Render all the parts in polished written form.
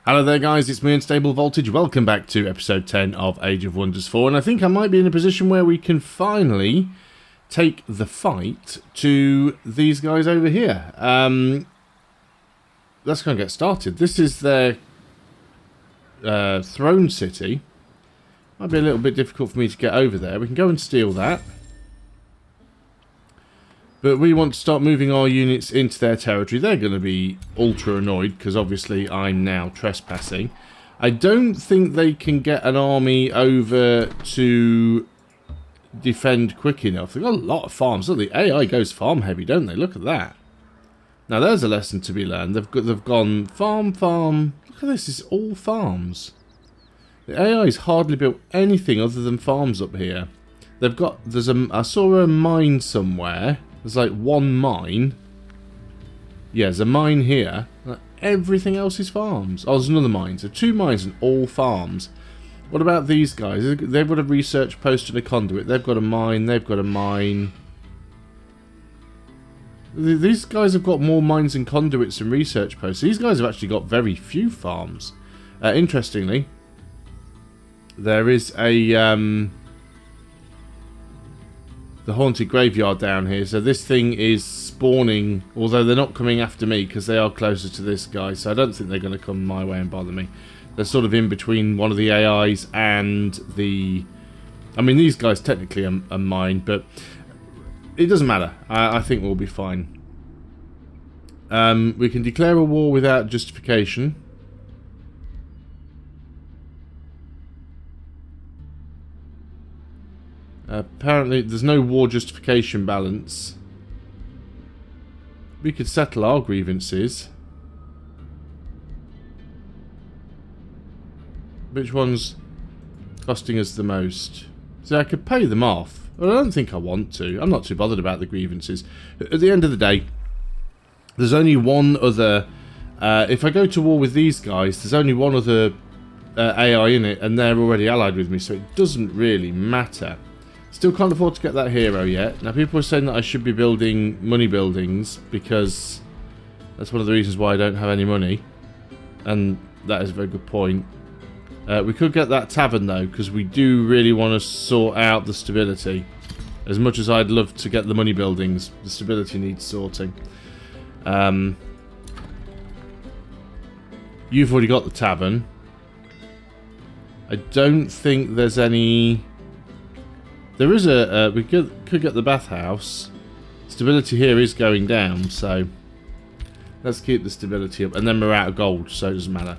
Hello there guys, it's me Unstable Voltage. Welcome back to episode 10 of Age of Wonders 4, and I think I might be in a position where we can finally take the fight to these guys over here. Let's go and get started. This is their throne city. Might be a little bit difficult for me to get over there. We can go and steal that. But we want to start moving our units into their territory. They're going to be ultra annoyed because obviously I'm now trespassing. I don't think they can get an army over to defend quick enough. They've got a lot of farms. Look, the AI goes farm heavy, don't they? Look at that. Now there's a lesson to be learned. They've gone farm. Look at this. It's all farms. The AI's hardly built anything other than farms up here. They've got. I saw a mine somewhere. There's like one mine. Yeah, there's a mine here. Everything else is farms. Oh, there's another mine. So 2 mines and all farms. What about these guys? They've got a research post and a conduit. They've got a mine. They've got a mine. These guys have got more mines and conduits and research posts. These guys have actually got very few farms. Interestingly, there is a... the haunted graveyard down here, so this thing is spawning, although they're not coming after me because they are closer to this guy, so I don't think they're going to come my way and bother me. They're sort of in between one of the AIs and the... I mean, these guys technically are mine, but it doesn't matter. I think we'll be fine. We can declare a war without justification. Apparently, there's no war justification balance. We could settle our grievances. Which one's costing us the most? So I could pay them off. But I don't think I want to. I'm not too bothered about the grievances. At the end of the day, there's only one other... if I go to war with these guys, there's only one other AI in it, and they're already allied with me, so it doesn't really matter. Still can't afford to get that hero yet. Now people are saying that I should be building money buildings because that's one of the reasons why I don't have any money. And that is a very good point. We could get that tavern though, because we do really want to sort out the stability. As much as I'd love to get the money buildings, the stability needs sorting. You've already got the tavern. I don't think there's any... There is a... we could get the bathhouse. Stability here is going down, so... Let's keep the stability up. And then we're out of gold, so it doesn't matter.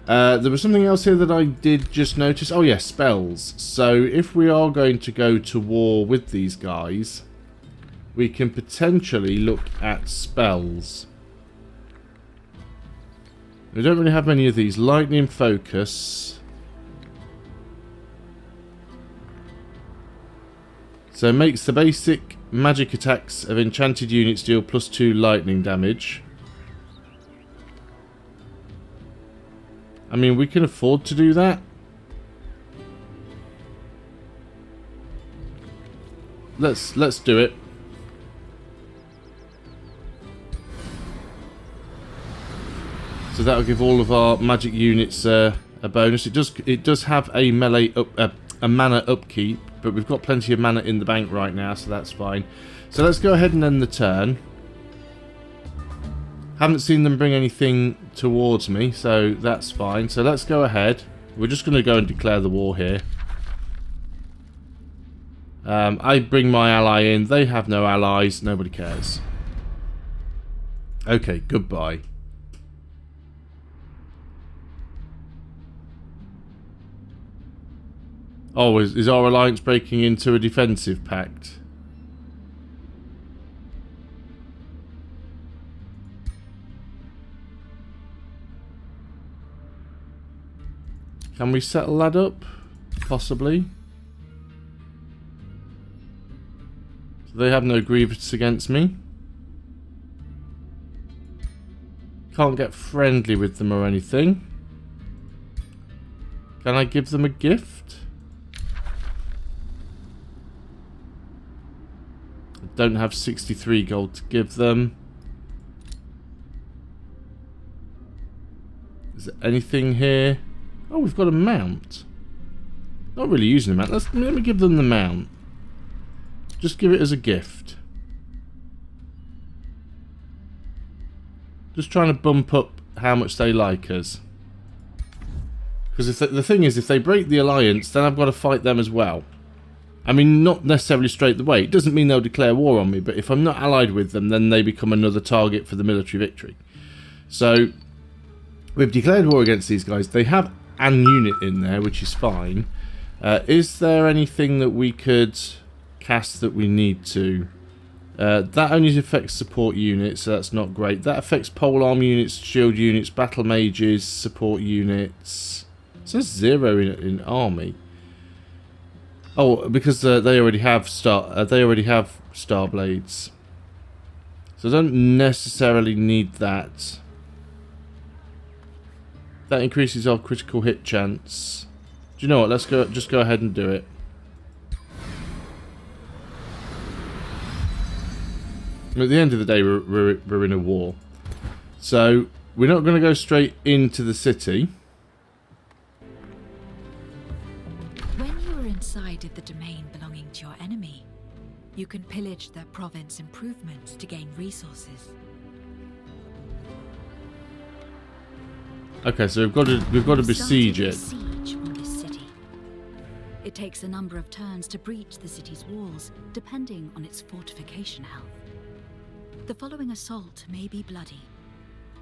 There was something else here that I did just notice. Oh, yeah, spells. So, if we are going to go to war with these guys, we can potentially look at spells. We don't really have many of these. Lightning Focus... So it makes the basic magic attacks of enchanted units deal +2 lightning damage. I mean, we can afford to do that. Let's do it. So that'll give all of our magic units a bonus. It does have a melee a mana upkeep. But we've got plenty of mana in the bank right now, so that's fine. So let's go ahead and end the turn. Haven't seen them bring anything towards me, so that's fine. So let's go ahead. We're just going to go and declare the war here. I bring my ally in. They have no allies. Nobody cares. Okay, goodbye. Oh, is our alliance breaking into a defensive pact? Can we settle that up? Possibly. So they have no grievance against me. Can't get friendly with them or anything. Can I give them a gift? Don't have 63 gold to give them. Is there anything here? Oh, we've got a mount. Not really using a mount. Let me give them the mount. Just give it as a gift. Just trying to bump up how much they like us. Because the thing is, if they break the alliance, then I've got to fight them as well. I mean, not necessarily straight away. It doesn't mean they'll declare war on me, but if I'm not allied with them, then they become another target for the military victory. So, we've declared war against these guys. They have an unit in there, which is fine. Is there anything that we could cast that we need to? That only affects support units, so that's not great. That affects polearm units, shield units, battle mages, support units. It says 0 in army. Oh, because they already have star blades. So I don't necessarily need that. That increases our critical hit chance. Do you know what? Let's just go ahead and do it. At the end of the day, we're in a war. So, we're not going to go straight into the city. When you are inside of the domain belonging to your enemy, you can pillage their province improvements to gain resources. Okay, so we've got to besiege it. Siege on this city. It takes a number of turns to breach the city's walls, depending on its fortification health. The following assault may be bloody,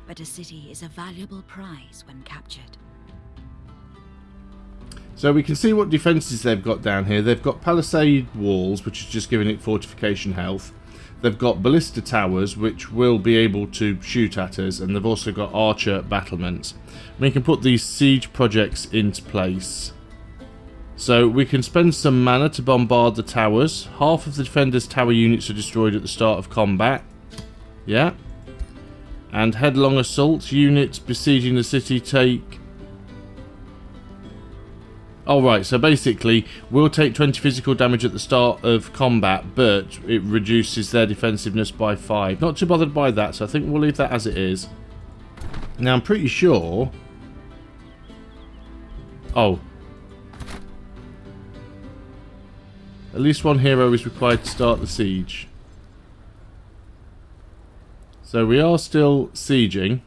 but a city is a valuable prize when captured. So we can see what defences they've got down here. They've got palisade walls, which is just giving it fortification health. They've got ballista towers, which will be able to shoot at us, and they've also got archer battlements. We can put these siege projects into place. So we can spend some mana to bombard the towers. Half of the defenders' tower units are destroyed at the start of combat. Yeah. And headlong assault. Units besieging the city take... Oh, right. So basically, we'll take 20 physical damage at the start of combat, but it reduces their defensiveness by 5. Not too bothered by that, so I think we'll leave that as it is. Now, I'm pretty sure... Oh. At least one hero is required to start the siege. So we are still sieging.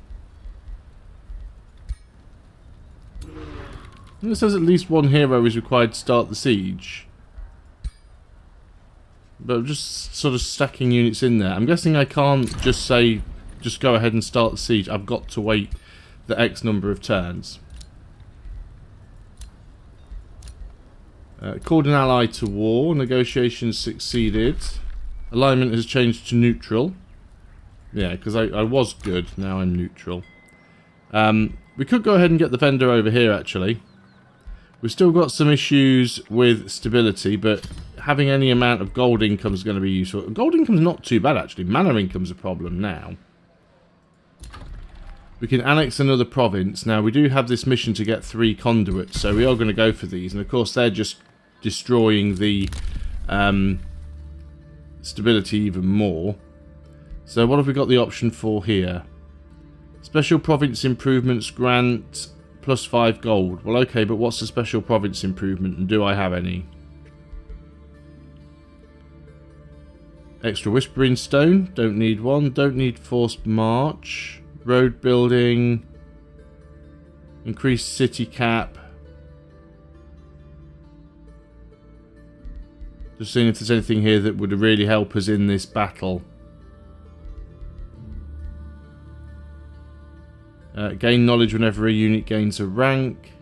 It says at least one hero is required to start the siege. But I'm just sort of stacking units in there. I'm guessing I can't just say, just go ahead and start the siege. I've got to wait the X number of turns. Called an ally to war. Negotiations succeeded. Alignment has changed to neutral. Yeah, because I was good. Now I'm neutral. We could go ahead and get the vendor over here, actually. We've still got some issues with stability, but having any amount of gold income is going to be useful. Gold income's not too bad, actually. Mana income's a problem now. We can annex another province. Now, we do have this mission to get 3 conduits, so we are going to go for these. And, of course, they're just destroying the stability even more. So, what have we got the option for here? Special province improvements grant plus 5 gold. Well, okay, but what's the special province improvement, and do I have any? Extra whispering stone. Don't need one. Don't need forced march. Road building. Increased city cap. Just seeing if there's anything here that would really help us in this battle. Gain knowledge whenever a unit gains a rank.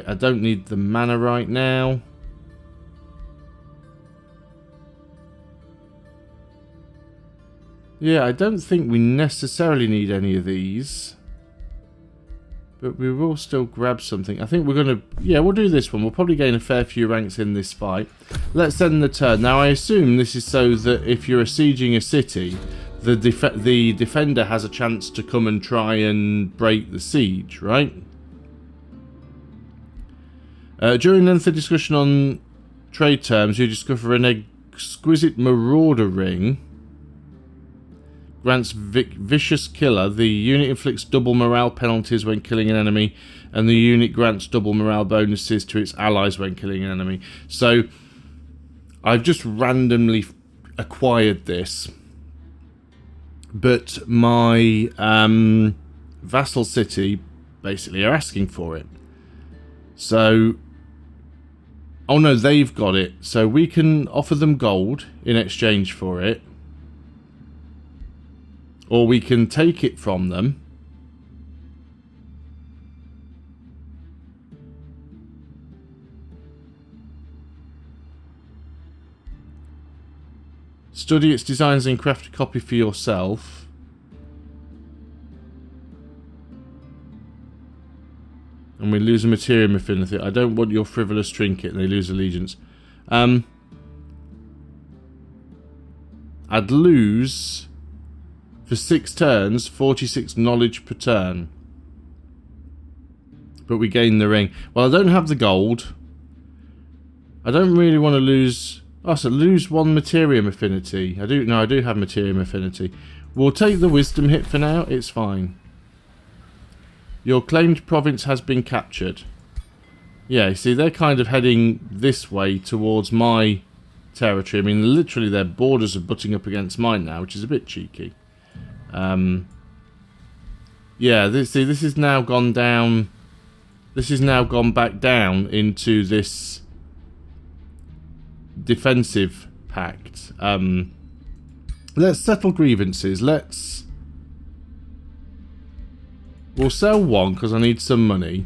I don't need the mana right now. Yeah, I don't think we necessarily need any of these. But we will still grab something. I think we're going to... Yeah, we'll do this one. We'll probably gain a fair few ranks in this fight. Let's end the turn. Now, I assume this is so that if you're besieging a city, the defender has a chance to come and try and break the siege, right? During lengthy discussion on trade terms, you discover an exquisite marauder ring. grants Vicious Killer. The unit inflicts double morale penalties when killing an enemy, and the unit grants double morale bonuses to its allies when killing an enemy. So I've just randomly acquired this, but my vassal city basically are asking for it. So, oh no, they've got it. So we can offer them gold in exchange for it. Or we can take it from them. Study its designs and craft a copy for yourself. And we lose a materium affinity. I don't want your frivolous trinket, and they lose allegiance. I'd lose, for 6 turns, 46 knowledge per turn. But we gain the ring. Well, I don't have the gold. I don't really want to lose... Oh, so lose 1 materium affinity. I do have materium affinity. We'll take the wisdom hit for now. It's fine. Your claimed province has been captured. Yeah, see, they're kind of heading this way towards my territory. I mean, literally their borders are butting up against mine now, which is a bit cheeky. Yeah, this is now gone down. This has now gone back down into this defensive pact. Let's settle grievances. We'll sell 1 because I need some money.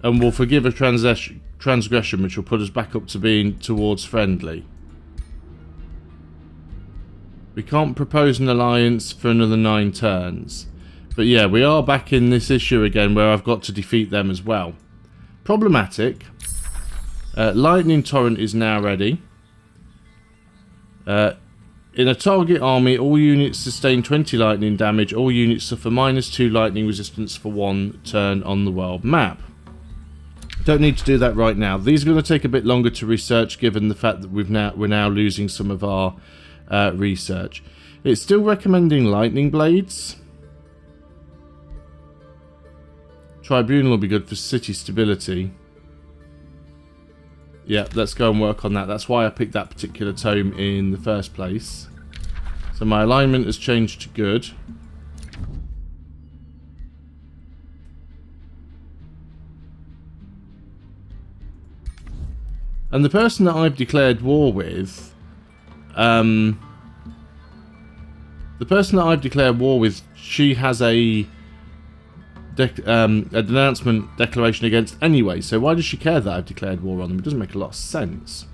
And we'll forgive a transgression, which will put us back up to being towards friendly. We can't propose an alliance for another 9 turns. But yeah, we are back in this issue again where I've got to defeat them as well. Problematic. Lightning Torrent is now ready. In a target army, all units sustain 20 lightning damage. All units suffer -2 lightning resistance for 1 turn on the world map. Don't need to do that right now. These are going to take a bit longer to research, given the fact that we're now losing some of our research. It's still recommending lightning blades. Tribunal will be good for city stability. Yeah, let's go and work on that. That's why I picked that particular tome in the first place. So my alignment has changed to good. And the person that I've declared war with, she has a denouncement declaration against anyway, so why does she care that I've declared war on them? It doesn't make a lot of sense.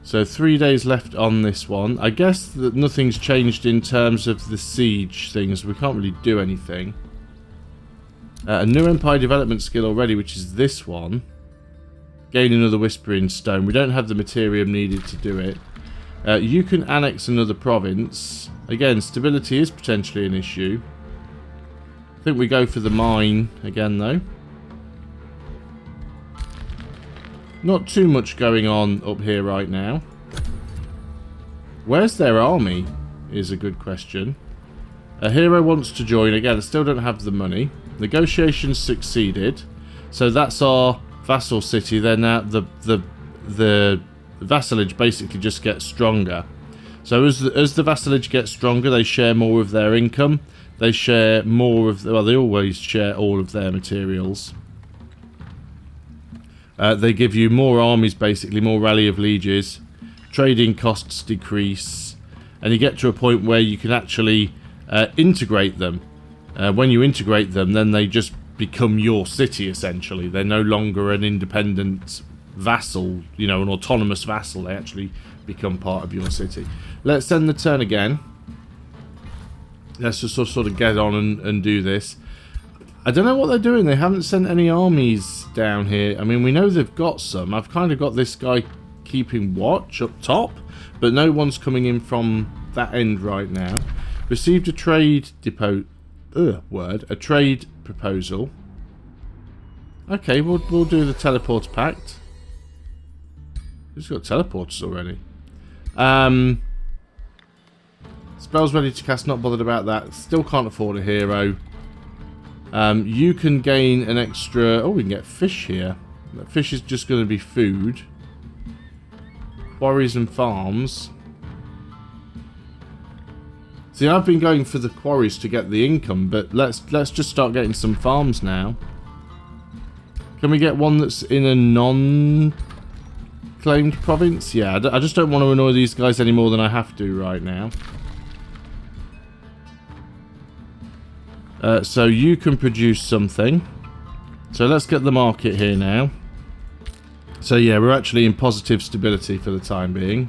So 3 days left on this one. I guess that nothing's changed in terms of the siege things. We can't really do anything. A new empire development skill already, which is this one. Gain another Whispering Stone. We don't have the materium needed to do it. You can annex another province. Again, stability is potentially an issue. I think we go for the mine again, though. Not too much going on up here right now. Where's their army is a good question. A hero wants to join. Again, I still don't have the money. Negotiations succeeded. So that's our vassal city. They're now the vassalage basically just gets stronger. So as the vassalage gets stronger, they share more of their income. They share more of... Well, they always share all of their materials. They give you more armies, basically, more rally of lieges. Trading costs decrease. And you get to a point where you can actually integrate them. When you integrate them, then they just become your city, essentially. They're no longer an independent vassal, you know, an autonomous vassal. They actually become part of your city. Let's end the turn again. Let's just sort of get on and do this. I don't know what they're doing. They haven't sent any armies down here. I mean, we know they've got some. I've kind of got this guy keeping watch up top, but no one's coming in from that end right now. Received a trade trade proposal. Okay, we'll do the teleport pact. Who's got teleporters already? Spells ready to cast, not bothered about that. Still can't afford a hero. You can gain an extra... Oh, we can get fish here. That fish is just going to be food. Quarries and farms. See, I've been going for the quarries to get the income, but let's just start getting some farms now. Can we get one that's in a non-claimed province? Yeah, I just don't want to annoy these guys any more than I have to right now. So you can produce something. So let's get the market here now. So yeah, we're actually in positive stability for the time being.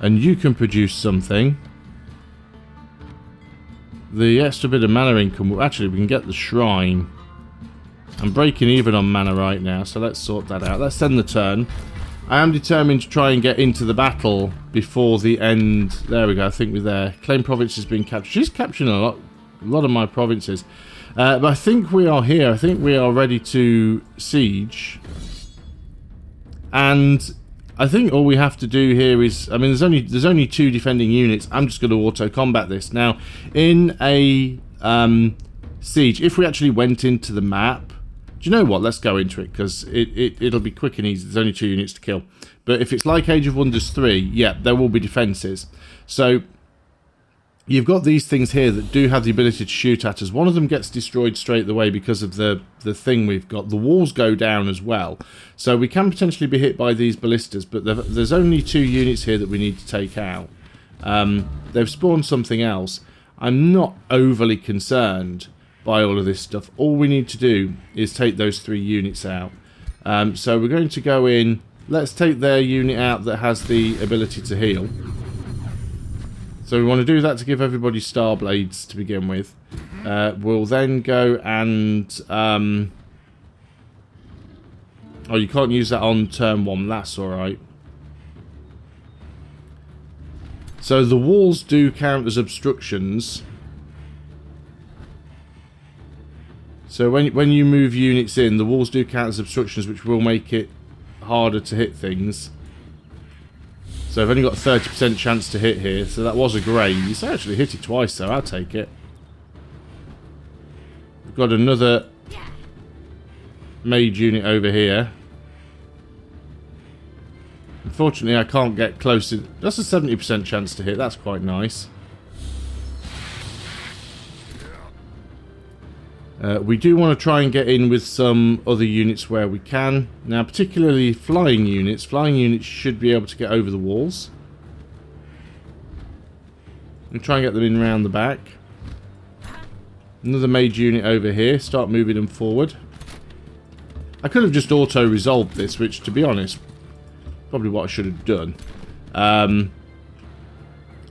And you can produce something. The extra bit of mana income, actually we can get the shrine. I'm breaking even on mana right now, so let's sort that out. Let's end the turn. I am determined to try and get into the battle before the end. There we go, I think we're there. Claim province has been captured. She's capturing a lot of my provinces. But I think we are here. I think we are ready to siege. And I think all we have to do here is, I mean, there's only 2 defending units. I'm just going to auto combat this. Now, in a siege, if we actually went into the map, do you know what? Let's go into it because it'll be quick and easy. There's only 2 units to kill. But if it's like Age of Wonders 3, yeah, there will be defenses. So you've got these things here that do have the ability to shoot at us. One of them gets destroyed straight away because of the thing we've got. The walls go down as well. So we can potentially be hit by these ballistas, but there's only 2 units here that we need to take out. They've spawned something else. I'm not overly concerned by all of this stuff. All we need to do is take those 3 units out. So we're going to go in. Let's take their unit out that has the ability to heal. So we want to do that to give everybody Star Blades to begin with. We'll then go and... oh, you can't use that on turn 1. That's alright. So the walls do count as obstructions. So when you move units in, the walls do count as obstructions, which will make it harder to hit things. So I've only got a 30% chance to hit here. So that was a graze. I actually hit it twice, so I'll take it. We've got another mage unit over here. Unfortunately, I can't get close to... That's a 70% chance to hit. That's quite nice. We do want to try and get in with some other units where we can. Now, particularly flying units. Flying units should be able to get over the walls. And try and get them in around the back. Another mage unit over here. Start moving them forward. I could have just auto-resolved this, which, to be honest, probably what I should have done.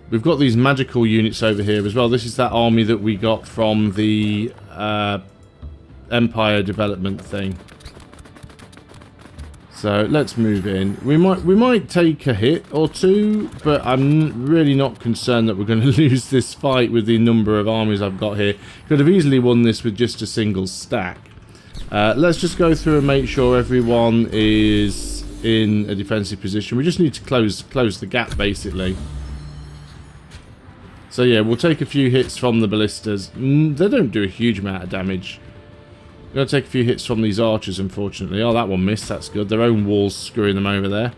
We've got these magical units over here as well. This is that army that we got from the Empire development thing. So let's move in. We might take a hit or 2, but I'm really not concerned that we're going to lose this fight with the number of armies I've got here. Could have easily won this with just a single stack. Let's just go through and make sure everyone is in a defensive position. We just need to close the gap, basically. So yeah, we'll take a few hits from the ballistas. They don't do a huge amount of damage. We're going to take a few hits from these archers, unfortunately. Oh, that one missed. That's good. Their own walls screwing them over there.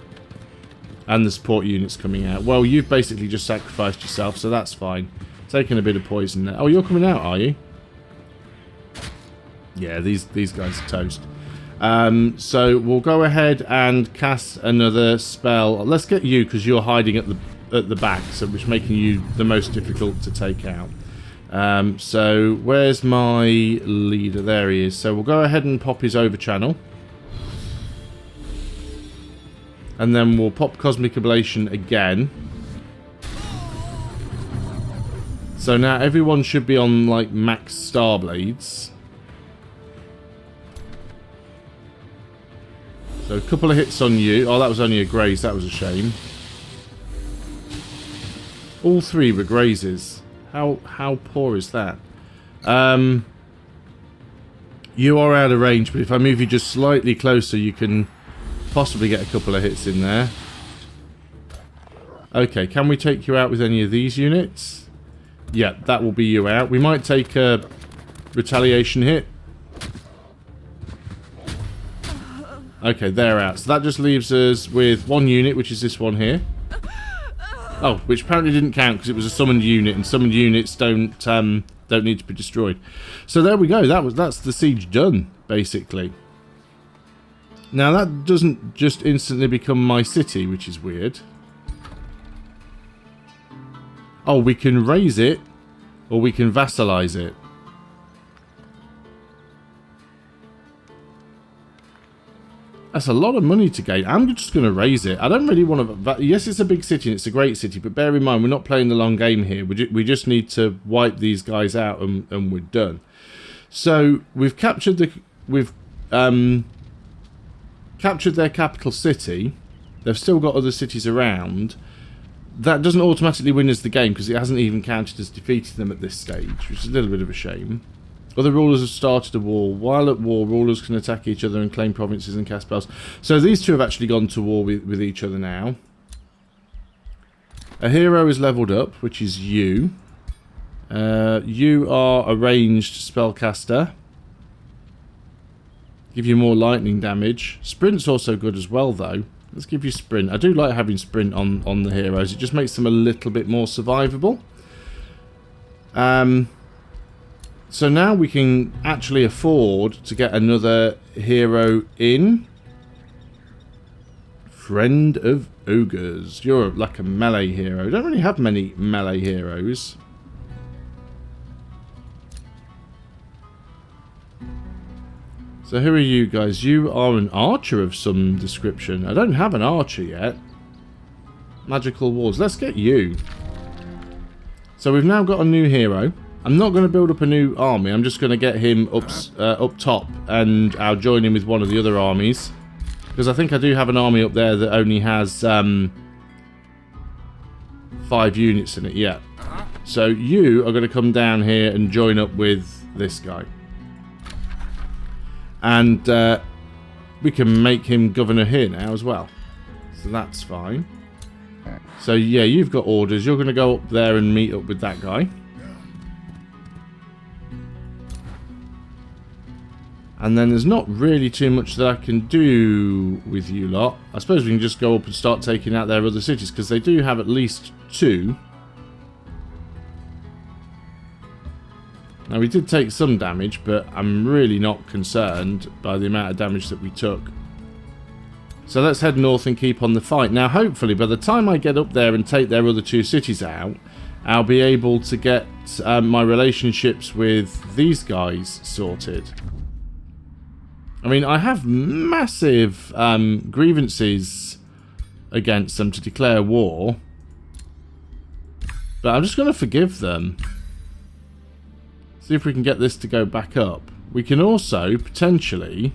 And the support units coming out. Well, you've basically just sacrificed yourself, so that's fine. Taking a bit of poison there. Oh, you're coming out, are you? Yeah, these guys are toast. So we'll go ahead and cast another spell. Let's get you, because you're hiding at the back, so which is making you the most difficult to take out. So where's my leader? There he is. So we'll go ahead and pop his over channel, and then we'll pop Cosmic Ablation again. So now everyone should be on like max Star Blades. So a couple of hits on you. Oh, that was only a graze. That was a shame. All 3 were grazes. How poor is that? You are out of range, but if I move you just slightly closer, you can Possibly get a couple of hits in there. Okay, can we take you out with any of these units? Yeah, that will be you out. We might take a retaliation hit. Okay, they're out. So that just leaves us with one unit, which is this one here. Oh, which apparently didn't count because it was a summoned unit, and summoned units don't need to be destroyed. So there we go. That's the siege done, basically. Now that doesn't just instantly become my city, which is weird. Oh, we can raise it, or we can vassalize it. That's a lot of money to gain. I'm just going to raise it. I don't really want to... Yes, it's a big city and it's a great city, but bear in mind, we're not playing the long game here. We just need to wipe these guys out and we're done. So, we've captured the... We've captured their capital city. They've still got other cities around. That doesn't automatically win us the game because it hasn't even counted as defeating them at this stage, which is a little bit of a shame. Other rulers have started a war. While at war, rulers can attack each other and claim provinces and cast spells. So these two have actually gone to war with each other now. A hero is leveled up, which is you. You are a ranged spellcaster. Give you more lightning damage. Sprint's also good as well, though. Let's give you sprint. I do like having sprint on the heroes. It just makes them a little bit more survivable. So now we can actually afford to get another hero in. Friend of Ogres. You're like a melee hero. Don't really have many melee heroes. So who are you guys? You are an archer of some description. I don't have an archer yet. Magical Wars. Let's get you. So we've now got a new hero. I'm not going to build up a new army. I'm just going to get him up top, and I'll join him with one of the other armies. Because I think I do have an army up there that only has 5 units in it. Yeah. So you are going to come down here and join up with this guy. And we can make him governor here now as well. So that's fine. So yeah, you've got orders. You're going to go up there and meet up with that guy. And then there's not really too much that I can do with you lot. I suppose we can just go up and start taking out their other cities, because they do have at least 2. Now we did take some damage, but I'm really not concerned by the amount of damage that we took. So let's head north and keep on the fight. Now hopefully by the time I get up there and take their other 2 cities out, I'll be able to get my relationships with these guys sorted. I mean, I have massive grievances against them to declare war. But I'm just going to forgive them. See if we can get this to go back up. We can also, potentially...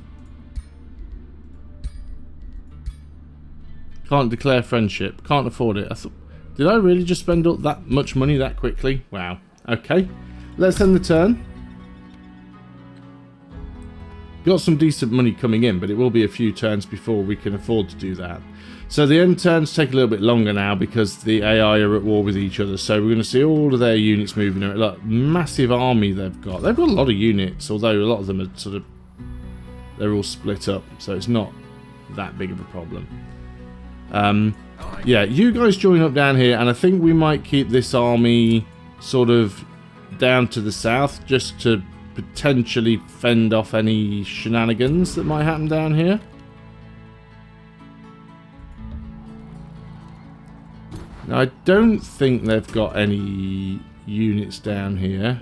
Can't declare friendship. Can't afford it. Did I really just spend up that much money that quickly? Wow. Okay. Let's end the turn. Got some decent money coming in, but it will be a few turns before we can afford to do that. So the end turns take a little bit longer now because the AI are at war with each other. So we're going to see all of their units moving. Look, massive army they've got. They've got a lot of units, although a lot of them are sort of... They're all split up, so it's not that big of a problem. Yeah, you guys join up down here, and I think we might keep this army sort of down to the south just to potentially fend off any shenanigans that might happen down here. Now, I don't think they've got any units down here.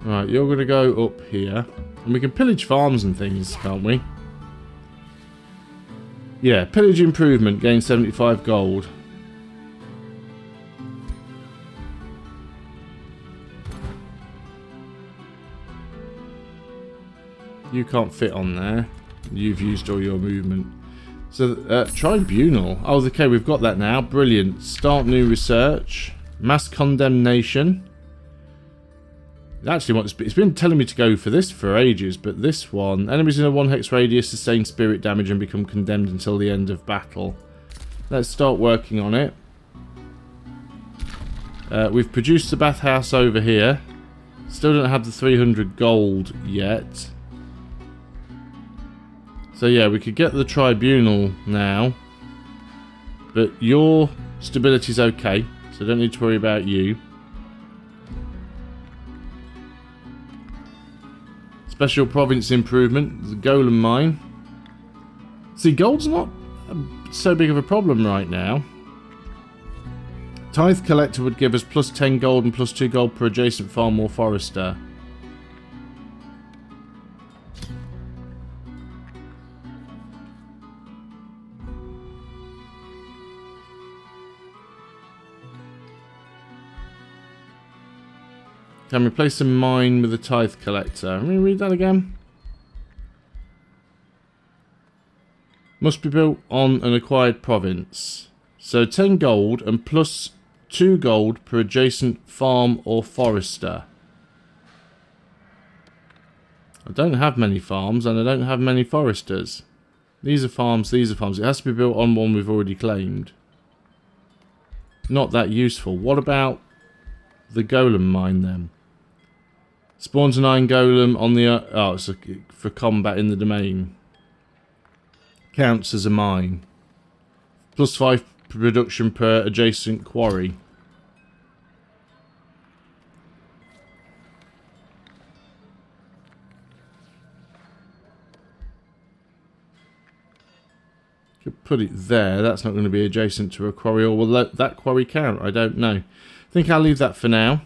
Right, you're going to go up here. And we can pillage farms and things, can't we? Yeah, pillage improvement, gain 75 gold. You can't fit on there. You've used all your movement. So, tribunal. Oh, okay, we've got that now. Brilliant. Start new research. Mass condemnation. Actually, it's been telling me to go for this for ages, but this one, enemies in a 1 hex radius sustain spirit damage and become condemned until the end of battle. Let's start working on it. We've produced the bathhouse over here. Still don't have the 300 gold yet. So yeah, we could get the tribunal now. But your stability's okay, so don't need to worry about you. Special province improvement, the golem mine. See, gold's not so big of a problem right now. Tithe collector would give us plus 10 gold and plus 2 gold per adjacent farm or forester. Can replace a mine with a tithe collector. Let me read that again. Must be built on an acquired province. So 10 gold and plus 2 gold per adjacent farm or forester. I don't have many farms and I don't have many foresters. These are farms, these are farms. It has to be built on one we've already claimed. Not that useful. What about the golem mine then? Spawns an iron golem on the... oh, it's for combat in the domain. Counts as a mine. Plus 5 production per adjacent quarry. Could put it there. That's not going to be adjacent to a quarry. Or will that quarry count? I don't know. I think I'll leave that for now.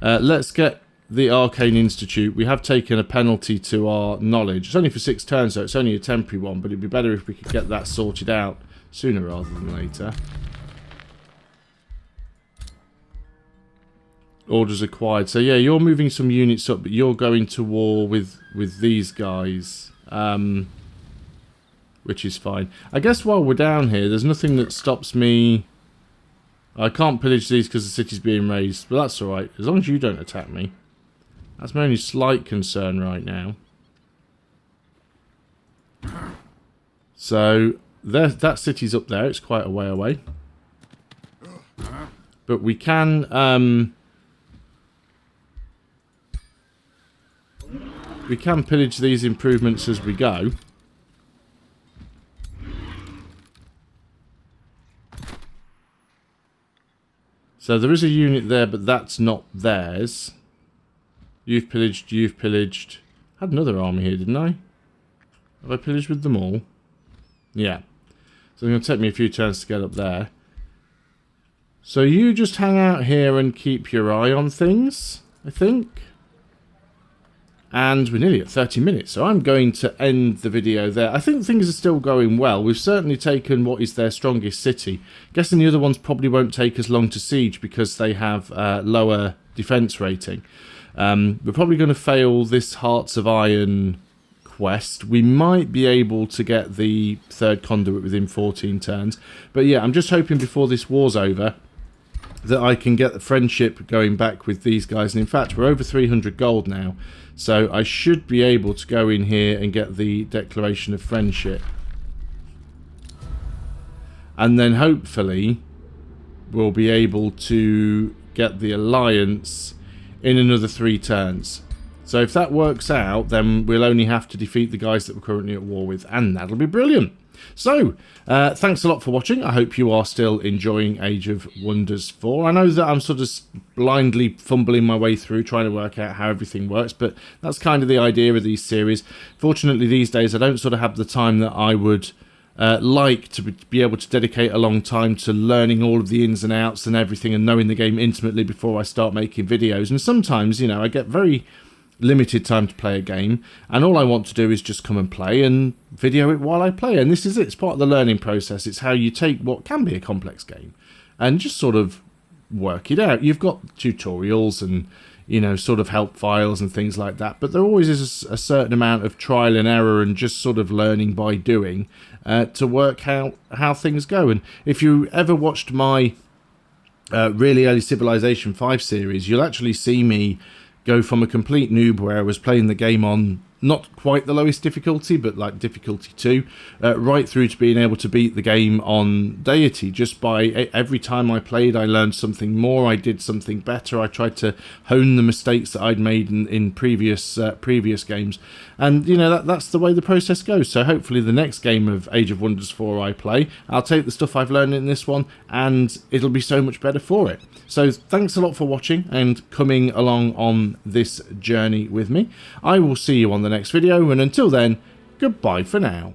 Let's get the Arcane Institute. We have taken a penalty to our knowledge. It's only for 6 turns, so it's only a temporary one, but it'd be better if we could get that sorted out sooner rather than later. Orders acquired. So yeah, you're moving some units up, but you're going to war with these guys, which is fine. I guess while we're down here, there's nothing that stops me... I can't pillage these because the city's being raised, but that's alright, as long as you don't attack me. That's my only slight concern right now. So, that city's up there, it's quite a way away. But we can, pillage these improvements as we go. So there is a unit there, but that's not theirs. You've pillaged, you've pillaged. I had another army here, didn't I? Have I pillaged with them all? Yeah. So it's going to take me a few turns to get up there. So you just hang out here and keep your eye on things, I think. And we're nearly at 30 minutes, so I'm going to end the video there. I think things are still going well. We've certainly taken what is their strongest city. Guessing the other ones probably won't take as long to siege because they have lower defense rating. We're probably going to fail this Hearts of Iron quest. We might be able to get the third conduit within 14 turns. But yeah, I'm just hoping before this war's over that I can get the friendship going back with these guys. And in fact, we're over 300 gold now. So I should be able to go in here and get the declaration of friendship. And then hopefully we'll be able to get the alliance in another 3 turns. So if that works out, then we'll only have to defeat the guys that we're currently at war with, and that'll be brilliant. So, thanks a lot for watching. I hope you are still enjoying Age of Wonders 4. I know that I'm sort of blindly fumbling my way through trying to work out how everything works, but that's kind of the idea of these series. Fortunately, these days I don't sort of have the time that I would like to be able to dedicate a long time to learning all of the ins and outs and everything and knowing the game intimately before I start making videos. And sometimes, you know, I get very limited time to play a game, and all I want to do is just come and play and video it while I play. And this is it. It's part of the learning process. It's how you take what can be a complex game and just sort of work it out. You've got tutorials and, you know, sort of help files and things like that, but there always is a certain amount of trial and error and just sort of learning by doing to work out how things go. And if you ever watched my really early Civilization 5 series, you'll actually see me go from a complete noob where I was playing the game on not quite the lowest difficulty, but like difficulty 2, right through to being able to beat the game on Deity. Just by every time I played, I learned something more, I did something better, I tried to hone the mistakes that I'd made in previous games. And, you know, that's the way the process goes. So hopefully the next game of Age of Wonders 4 I play, I'll take the stuff I've learned in this one, and it'll be so much better for it. So thanks a lot for watching and coming along on this journey with me. I will see you on the next video, and until then, goodbye for now.